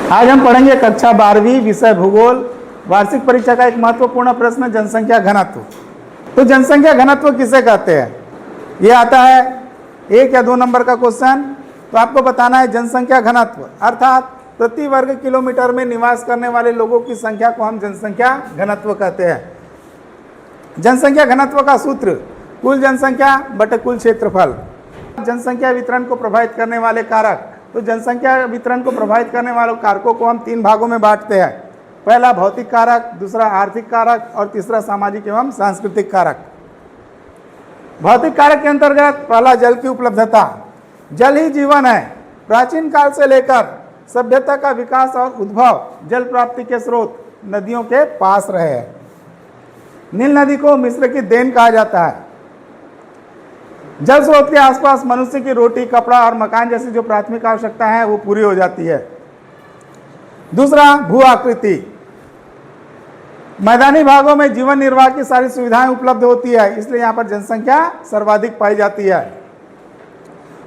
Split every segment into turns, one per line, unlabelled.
आज हम पढ़ेंगे कक्षा 12वीं विषय भूगोल वार्षिक परीक्षा का एक महत्वपूर्ण प्रश्न जनसंख्या घनत्व। तो जनसंख्या घनत्व किसे कहते हैं? ये आता है 1 या 2 नंबर का क्वेश्चन। तो आपको बताना है जनसंख्या घनत्व अर्थात प्रति वर्ग किलोमीटर में निवास करने वाले लोगों की संख्या को हम जनसंख्या घनत्व कहते हैं। जनसंख्या घनत्व का सूत्र कुल जनसंख्या बटे कुल क्षेत्रफल। जनसंख्या वितरण को प्रभावित करने वाले कारक, तो जनसंख्या वितरण को प्रभावित करने वाले कारकों को हम 3 भागों में बांटते हैं। पहला भौतिक कारक, दूसरा आर्थिक कारक और तीसरा सामाजिक एवं सांस्कृतिक कारक। भौतिक कारक के अंतर्गत पहला जल की उपलब्धता। जल ही जीवन है। प्राचीन काल से लेकर सभ्यता का विकास और उद्भव जल प्राप्ति के स्रोत नदियों के पास रहे हैं। नील नदी को मिस्र की देन कहा जाता है। जल स्रोत के आसपास मनुष्य की रोटी, कपड़ा और मकान जैसी जो प्राथमिक आवश्यकता है वो पूरी हो जाती है। दूसरा भू आकृति। मैदानी भागों में जीवन निर्वाह की सारी सुविधाएं उपलब्ध होती है, इसलिए यहाँ पर जनसंख्या सर्वाधिक पाई जाती है।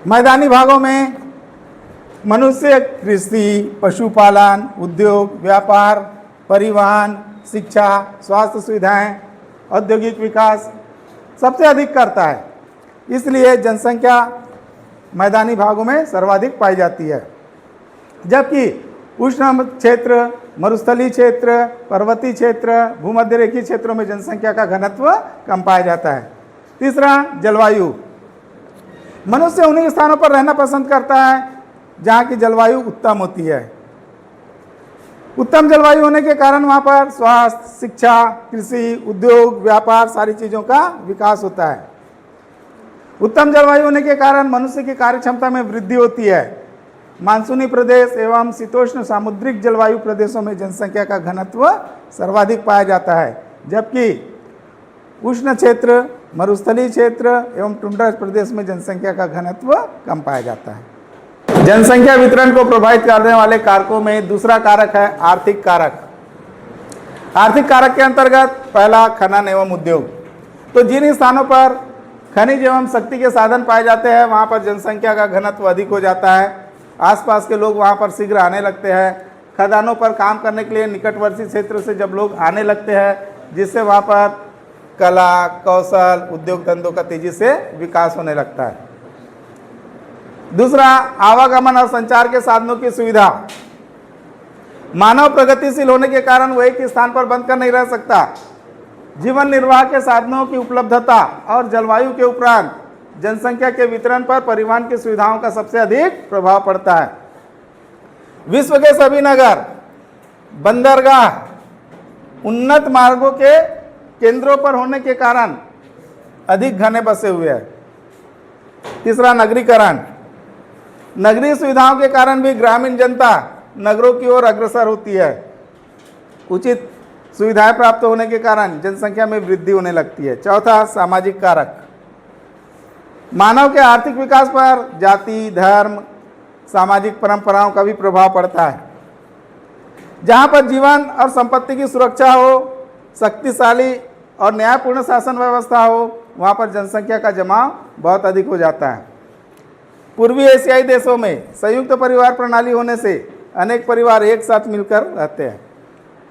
मैदानी भागों में मनुष्य कृषि, पशुपालन, उद्योग, व्यापार, परिवहन, शिक्षा, स्वास्थ्य सुविधाएं, औद्योगिक विकास सबसे अधिक करता है, इसलिए जनसंख्या मैदानी भागों में सर्वाधिक पाई जाती है। जबकि उष्ण क्षेत्र, मरुस्थलीय क्षेत्र, पर्वतीय क्षेत्र, भूमध्य रेखीय क्षेत्रों में जनसंख्या का घनत्व कम पाया जाता है। तीसरा जलवायु। मनुष्य उन्हीं स्थानों पर रहना पसंद करता है जहाँ की जलवायु उत्तम होती है। उत्तम जलवायु होने के कारण वहाँ पर स्वास्थ्य, शिक्षा, कृषि, उद्योग, व्यापार सारी चीज़ों का विकास होता है। उत्तम जलवायु होने के कारण मनुष्य की कार्य क्षमता में वृद्धि होती है। मानसूनी प्रदेश एवं शीतोष्ण सामुद्रिक जलवायु प्रदेशों में जनसंख्या का घनत्व सर्वाधिक पाया जाता है, जबकि उष्ण क्षेत्र, मरुस्थलीय क्षेत्र एवं टुंड्रा प्रदेश में जनसंख्या का घनत्व कम पाया जाता है। जनसंख्या वितरण को प्रभावित करने वाले कारकों में दूसरा कारक है आर्थिक कारक। आर्थिक कारक के अंतर्गत पहला खनन एवं उद्योग। तो जिन स्थानों पर खनिज एवं शक्ति के साधन पाए जाते हैं वहाँ पर जनसंख्या का घनत्व अधिक हो जाता है। आसपास के लोग वहाँ पर शीघ्र आने लगते हैं। खदानों पर काम करने के लिए निकटवर्ती क्षेत्र से जब लोग आने लगते हैं, जिससे वहाँ पर कला, कौशल, उद्योग धंधों का तेजी से विकास होने लगता है। दूसरा आवागमन और संचार के साधनों की सुविधा। मानव प्रगतिशील होने के कारण वह एक स्थान पर बंद कर नहीं रह सकता। जीवन निर्वाह के साधनों की उपलब्धता और जलवायु के उपरांत जनसंख्या के वितरण पर परिवहन की सुविधाओं का सबसे अधिक प्रभाव पड़ता है। विश्व के सभी नगर, बंदरगाह उन्नत मार्गों के केंद्रों पर होने के कारण अधिक घने बसे हुए हैं। तीसरा नगरीकरण। नगरीय सुविधाओं के कारण भी ग्रामीण जनता नगरों की ओर अग्रसर होती है। उचित सुविधाएं प्राप्त होने के कारण जनसंख्या में वृद्धि होने लगती है। चौथा सामाजिक कारक। मानव के आर्थिक विकास पर जाति, धर्म, सामाजिक परंपराओं का भी प्रभाव पड़ता है। जहां पर जीवन और संपत्ति की सुरक्षा हो, शक्तिशाली और न्यायपूर्ण शासन व्यवस्था हो, वहां पर जनसंख्या का जमाव बहुत अधिक हो जाता है। पूर्वी एशियाई देशों में संयुक्त परिवार प्रणाली होने से अनेक परिवार एक साथ मिलकर रहते हैं।